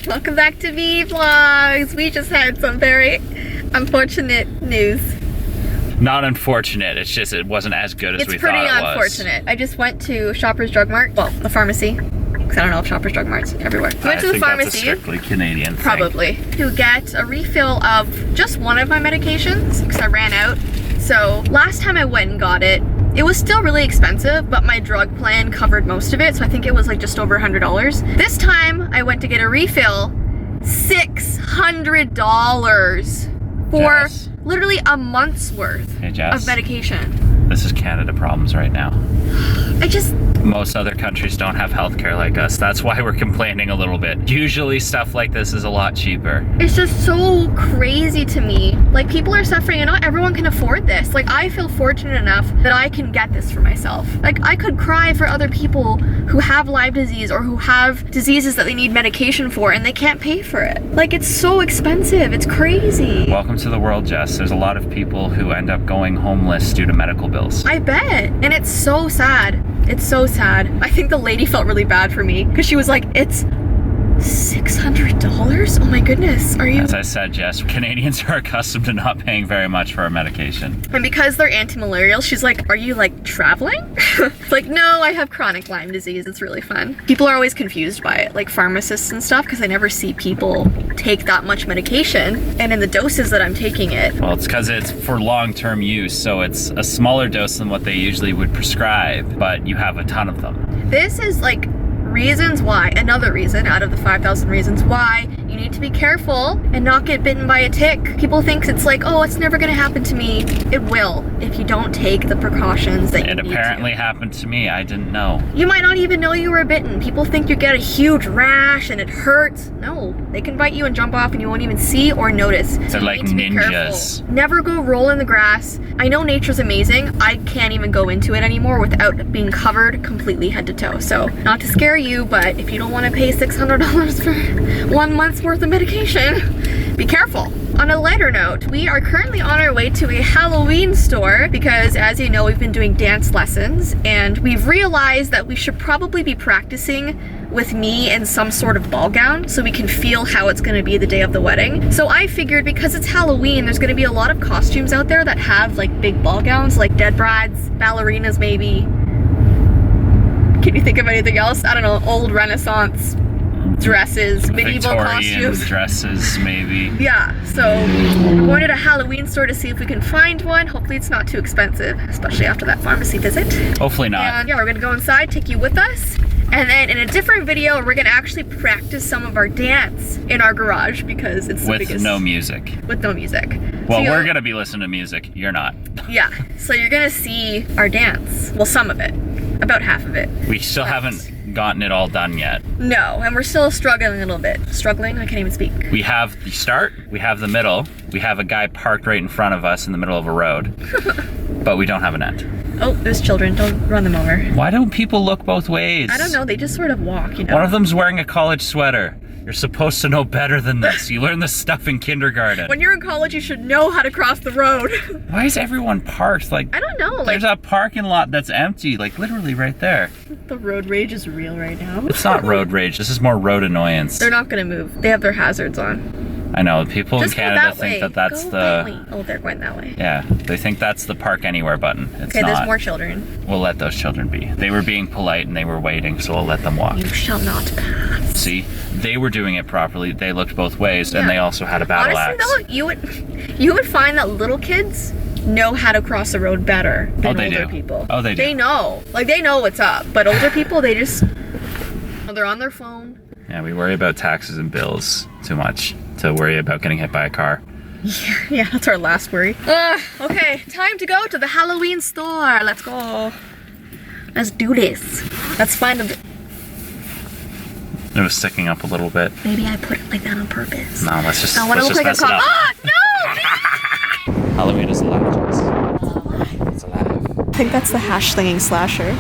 Welcome back to Vee Vlogs. We just had some very unfortunate news. Not unfortunate, it's just it wasn't as good as we thought it was. It's pretty unfortunate. I just went to Shoppers Drug Mart, well, the pharmacy, because I don't know if Shoppers Drug Mart's everywhere. Went to the pharmacy, that's a strictly Canadian thing. Probably, to get a refill of just one of my medications, because I ran out. So last time I went and got it, it was still really expensive, but my drug plan covered most of it, so I think it was like just over $100. This time, I went to get a refill, $600 for literally a month's worth of medication. This is Canada problems right now. Most other countries don't have healthcare like us. That's why we're complaining a little bit. Usually stuff like this is a lot cheaper. It's just so crazy to me. Like, people are suffering and not everyone can afford this. Like, I feel fortunate enough that I can get this for myself. Like, I could cry for other people who have Lyme disease or who have diseases that they need medication for and they can't pay for it. Like, it's so expensive. It's crazy. Welcome to the world, Jess. There's a lot of people who end up going homeless due to medical bills. I bet. And it's so sad. It's so sad. I think the lady felt really bad for me because she was like, it's $600? Oh my goodness, are you? As I said, Jess, Canadians are accustomed to not paying very much for our medication. And because they're anti-malarial, she's like, are you like traveling? It's like, no, I have chronic Lyme disease. It's really fun. People are always confused by it, like pharmacists and stuff, because I never see people take that much medication and in the doses that I'm taking it. Well, it's because it's for long-term use, so it's a smaller dose than what they usually would prescribe, but you have a ton of them. This is like reasons why, another reason out of the 5,000 reasons why you need to be careful and not get bitten by a tick. People think it's like, oh, it's never gonna happen to me. It will if you don't take the precautions that you need to. It apparently happened to me. I didn't know. You might not even know you were bitten. People think you get a huge rash and it hurts. No, they can bite you and jump off and you won't even see or notice. They're like ninjas. Never go roll in the grass. I know nature's amazing. I can't even go into it anymore without being covered completely head to toe. So not to scare you, but if you don't want to pay $600 for 1 month's worth of medication, be careful. On a lighter note, we are currently on our way to a Halloween store because, as you know, we've been doing dance lessons and we've realized that we should probably be practicing with me in some sort of ball gown so we can feel how it's going to be the day of the wedding. So I figured because it's Halloween, there's going to be a lot of costumes out there that have like big ball gowns, like dead brides, ballerinas maybe. Can you think of anything else? I don't know, old Renaissance dresses, medieval costumes. Dresses, maybe. Yeah, so we're going to a Halloween store to see if we can find one. Hopefully it's not too expensive, especially after that pharmacy visit. Hopefully not. And yeah, we're gonna go inside, take you with us. And then in a different video, we're gonna actually practice some of our dance in our garage because it's the biggest. With no music. With no music. Well, so we're gonna be listening to music. You're not. Yeah, so you're gonna see our dance. Well, some of it. About half of it. We still haven't gotten it all done yet. No, and we're still struggling a little bit. Struggling? I can't even speak. We have the start, we have the middle, we have a guy parked right in front of us in the middle of a road, but we don't have an end. Oh, there's children. Don't run them over. Why don't people look both ways? I don't know. They just sort of walk, you know. One of them's wearing a college sweater. You're supposed to know better than this. You learn this stuff in kindergarten. When you're in college, you should know how to cross the road. Why is everyone parked? Like, I don't know. There's a parking lot that's empty, like literally right there. The road rage is real right now. It's not road rage. This is more road annoyance. They're not gonna move. They have their hazards on. I know, people in Canada think that that's the... Oh, they're going that way. Yeah, they think that's the park anywhere button. It's okay, not. There's more children. We'll let those children be. They were being polite and they were waiting, so we'll let them walk. You shall not pass. See, they were doing it properly. They looked both ways, and they also had a battle axe. Honestly, though, you would find that little kids know how to cross the road better than older people. Oh, they do. They know. Like, they know what's up. But older people, they just... They're on their phone. Yeah, we worry about taxes and bills too much to worry about getting hit by a car. Yeah, that's our last worry. Okay, time to go to the Halloween store. Let's go. Let's do this. Let's find a... It was sticking up a little bit. Maybe I put it like that on purpose. No, let's just I want to look like a cop. Ah, no! Halloween is alive, Jess. It's alive. It's alive. think that's the hash slinging slasher.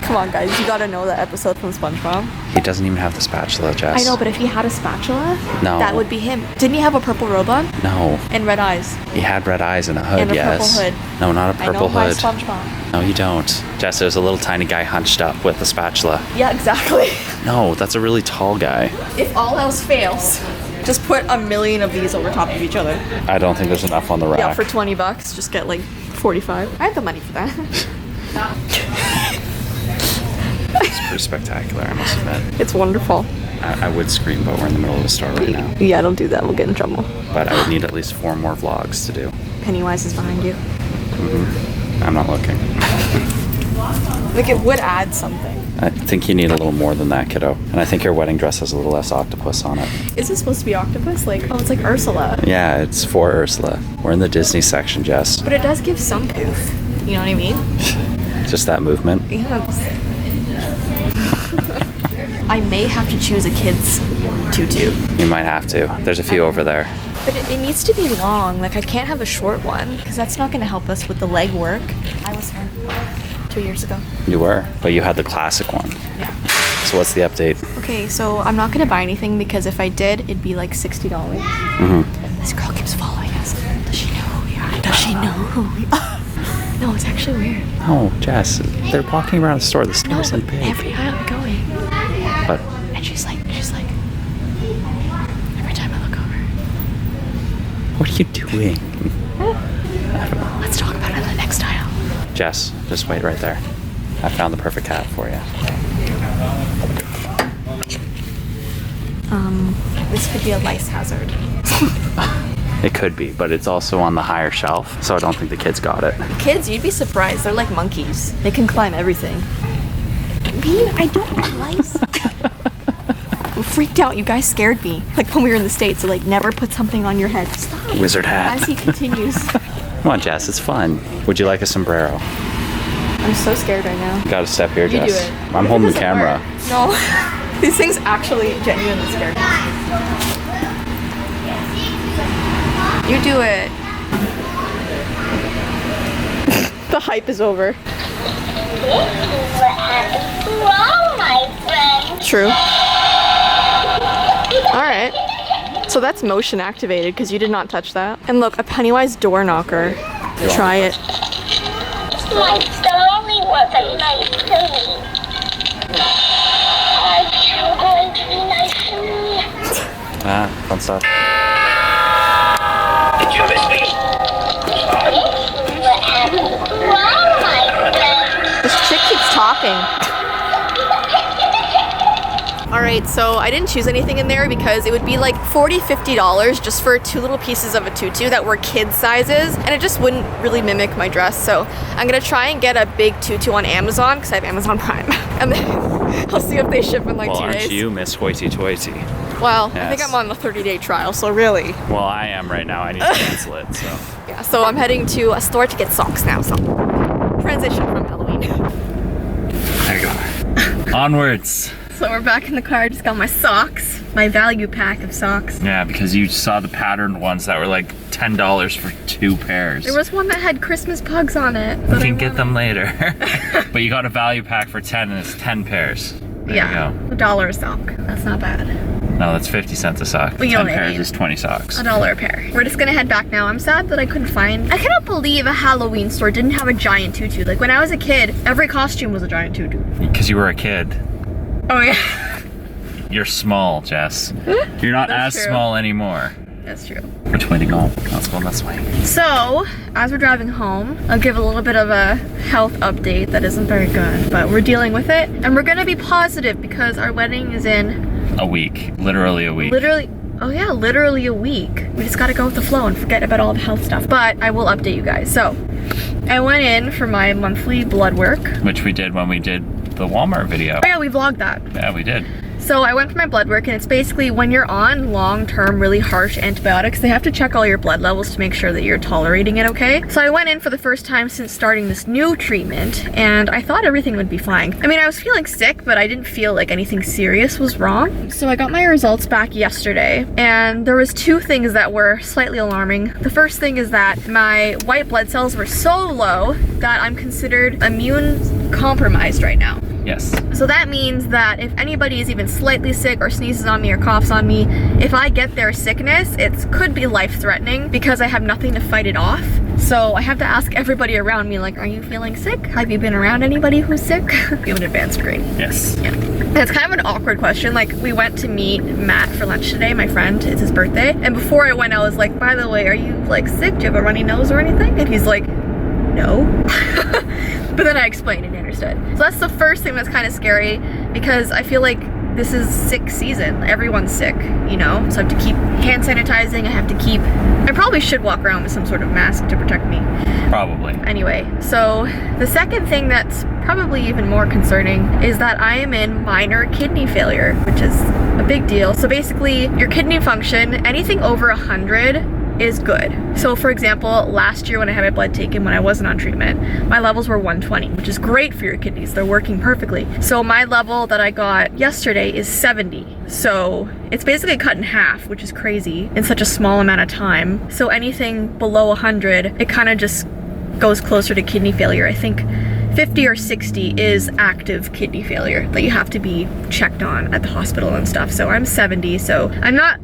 Come on, guys, you gotta know that episode from SpongeBob. He doesn't even have the spatula, Jess. I know, but if he had a spatula, no, that would be him. Didn't he have a purple robe on? No. And red eyes. He had red eyes and a hood, and a yes. purple hood. No, not a purple I know hood. my SpongeBob. No, you don't. Jess, there's a little tiny guy hunched up with a spatula. Yeah, exactly. No, that's a really tall guy. If all else fails, just put a million of these over top of each other. I don't think there's enough on the rack. Yeah, for 20 bucks, just get like 45. I have the money for that. It's pretty spectacular, I must admit. It's wonderful. I would scream, but we're in the middle of the store right now. Yeah, don't do that. We'll get in trouble. But I would need at least 4 more vlogs to do. Pennywise is behind you. I'm not looking. Like, it would add something. I think you need a little more than that, kiddo. And I think your wedding dress has a little less octopus on it. Is it supposed to be octopus? Like, oh, it's like Ursula. Yeah, it's for Ursula. We're in the Disney section, Jess. But it does give some poof. You know what I mean? Just that movement. Yeah. I may have to choose a kid's tutu. You might have to. There's a few over there. But it needs to be long. Like, I can't have a short one because that's not going to help us with the leg work. I was one 2 years ago. You were, but you had the classic one. Yeah. So what's the update? Okay, so I'm not going to buy anything because if I did, it'd be like $60. This girl keeps following us. Does she know who we are? Does she know who we are? No, it's actually weird. Oh, Jess, they're walking around the store. The store's No, like big. every aisle we're going. But And she's like, every time I look over. what are you doing? Let's talk about it in the next aisle. Jess, just wait right there. I found the perfect hat for you. This could be a lice hazard. It could be, but it's also on the higher shelf, so I don't think the kids got it. Kids, you'd be surprised. They're like monkeys. They can climb everything. Me? I don't like lice. I'm freaked out. You guys scared me. Like when we were in the States, so like never put something on your head. Stop. Wizard hat. As he continues. Come on, Jess, it's fun. Would you like a sombrero? I'm so scared right now. You gotta step here, You Jess. do it. I'm holding the camera. No. These things actually genuinely scare me. You do it. The hype is over. This is what happens to all my friends. True. Alright. So that's motion activated because you did not touch that. And look, a Pennywise door knocker. Try it. My darling wasn't nice to me. Are you going to be nice to me? Fun stuff. This is what happens to all my friends. This chick keeps talking. Alright, so I didn't choose anything in there because it would be like $40, $50 just for 2 little pieces of a tutu that were kid sizes, and it just wouldn't really mimic my dress. So I'm gonna try and get a big tutu on Amazon because I have Amazon Prime. And then I'll see if they ship in like 2 days. Aren't you Miss Hoity-toity? Well, I Yes. think I'm on the 30-day trial, so really. Well, I am right now. I need to cancel it, so. Yeah, so I'm heading to a store to get socks now, so transition from Halloween. There you go. Onwards. So we're back in the car, I just got my socks, my value pack of socks. Yeah, because you saw the patterned ones that were like $10 for 2 pairs. There was one that had Christmas pugs on it. You can get them later. But you got a value pack for 10 and it's 10 pairs. There Yeah, you go. $1 a sock. That's not bad. No, that's 50 cents a sock. Well, you 10 know what I pairs mean. is 20 socks. $1 a pair. We're just gonna head back now. I'm sad that I couldn't find. I cannot believe a Halloween store didn't have a giant tutu. Like when I was a kid, every costume was a giant tutu. Because you were a kid. Oh yeah. You're small, Jess. You're not That's as true. small anymore. That's true. Which way to go? Let's go this way. So, as we're driving home, I'll give a little bit of a health update that isn't very good, but we're dealing with it. And we're gonna be positive because our wedding is in A week. Literally a week. literally a week. We just gotta go with the flow and forget about all the health stuff. But I will update you guys. So, I went in for my monthly blood work. Which we did when we did the Walmart video. Oh yeah, we vlogged that. Yeah, we did. So I went for my blood work, and it's basically when you're on long-term, really harsh antibiotics, they have to check all your blood levels to make sure that you're tolerating it okay. So I went in for the first time since starting this new treatment, and I thought everything would be fine. I mean, I was feeling sick, but I didn't feel like anything serious was wrong. So I got my results back yesterday, and there was two things that were slightly alarming. The first thing is that my white blood cells were so low that I'm considered immune compromised right now. Yes. So that means that if anybody is even slightly sick or sneezes on me or coughs on me, if I get their sickness, it could be life-threatening because I have nothing to fight it off. So I have to ask everybody around me, like, are you feeling sick? Have you been around anybody who's sick? You have an advanced grade. Yes. Yeah. It's kind of an awkward question. Like, we went to meet Matt for lunch today, my friend. It's his birthday. And before I went, I was like, by the way, are you like sick? Do you have a runny nose or anything? And he's like, no. But then I explained and he understood. So that's the first thing that's kind of scary, because I feel like this is sick season. Everyone's sick, you know? So I have to keep hand sanitizing. I probably should walk around with some sort of mask to protect me. Probably. Anyway, so the second thing that's probably even more concerning is that I am in minor kidney failure, which is a big deal. So basically, your kidney function, anything over 100 is good. So for example, last year when I had my blood taken when I wasn't on treatment, my levels were 120, which is great for your kidneys. They're working perfectly. So my level that I got yesterday is 70. So it's basically cut in half, which is crazy in such a small amount of time. So anything below 100, it kind of just goes closer to kidney failure. I think 50 or 60 is active kidney failure that you have to be checked on at the hospital and stuff. So I'm 70, so I'm not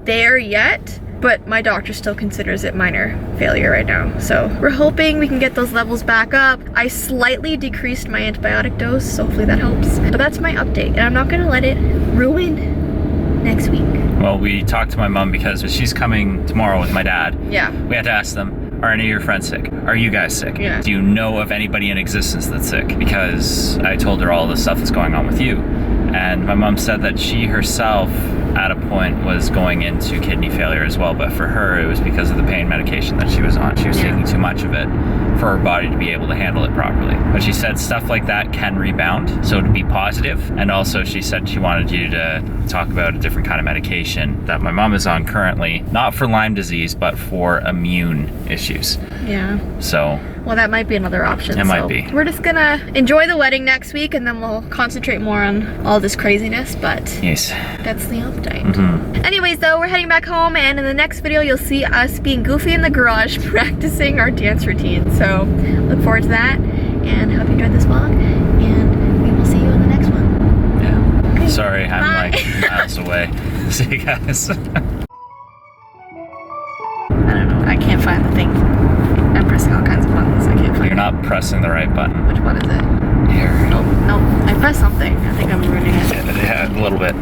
there yet, but my doctor still considers it minor failure right now. So we're hoping we can get those levels back up. I slightly decreased my antibiotic dose, so hopefully that helps. But that's my update, and I'm not gonna let it ruin next week. Well, we talked to my mom because she's coming tomorrow with my dad. Yeah. We had to ask them, are any of your friends sick? Are you guys sick? Yeah. Do you know of anybody in existence that's sick? Because I told her all the stuff that's going on with you. And my mom said that she herself at a point was going into kidney failure as well, but for her it was because of the pain medication that she was on. She was taking too much of it for her body to be able to handle it properly. But she said stuff like that can rebound, so to be positive. And also she said she wanted you to talk about a different kind of medication that my mom is on currently, not for Lyme disease, but for immune issues. Yeah. So well, that might be another option. It might be. We're just gonna enjoy the wedding next week, and then we'll concentrate more on all this craziness, but yes, that's the update. Anyways, though, we're heading back home, and in the next video, you'll see us being goofy in the garage practicing our dance routine. So look forward to that, and hope you enjoyed this vlog, and we will see you in the next one. Yeah. Okay. Sorry, I'm Bye. like miles away. See you guys. I don't know. I can't find the thing. I'm pressing all kinds of buttons. I can't find You're not pressing the right button. Which one is it? Here. Nope. I pressed something. I think I'm ruining it. Yeah, a little bit.